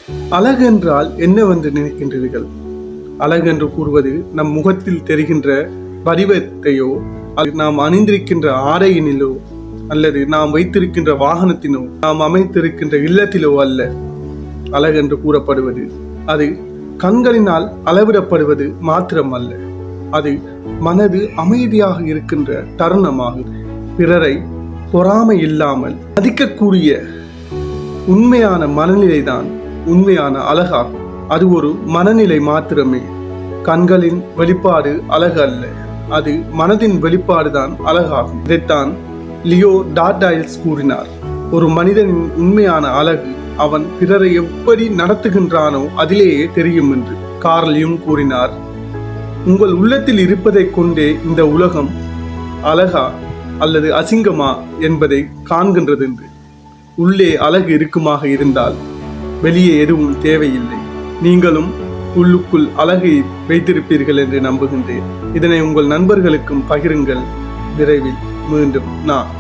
அழகு என்றால் என்னவென்று நினைக்கின்றீர்கள்? அழகு என்று கூறுவது நம் முகத்தில் தெரிகின்ற வடிவத்தையோ, அது நாம் அணிந்திருக்கின்ற ஆடையினிலோ, அல்லது நாம் வைத்திருக்கின்ற வாகனத்தினோ, நாம் அமைத்திருக்கின்ற இல்லத்திலோ அல்ல. அழகு என்று கூறப்படுவது அது கண்களினால் அளவிடப்படுவது மாத்திரம் அல்ல. அது மனது அமைதியாக இருக்கின்ற தருணமாகும். பிறரை பொறாமை இல்லாமல் மதிக்கக்கூடிய உண்மையான மனநிலைதான் உண்மையான அழகாகும். அது ஒரு மனநிலை மாத்திரமே. கண்களின் வெளிப்பாடு அழகு அல்ல, அது மனதின் வெளிப்பாடுதான் அழகாகும். இதைத்தான் லியோ டார்டாயில்ஸ் கூறினார். ஒரு மனிதனின் உண்மையான அழகு அவன் பிறரை எப்படி நடத்துகின்றானோ அதிலேயே தெரியும் என்று. கார்ல் யூங் கூறினார், உங்கள் உள்ளத்தில் இருப்பதை கொண்டே இந்த உலகம் அழகா அல்லது அசிங்கமா என்பதை காண்கின்றது என்று. உள்ளே அழகு இருக்குமாக இருந்தால் வெளியே எதுவும் தேவையில்லை. நீங்களும் உள்ளுக்குள் அழகை வைத்திருப்பீர்கள் என்று நம்புகின்றேன். இதனை உங்கள் நண்பர்களுக்கும் பகிருங்கள். விரைவில் மீண்டும் நான்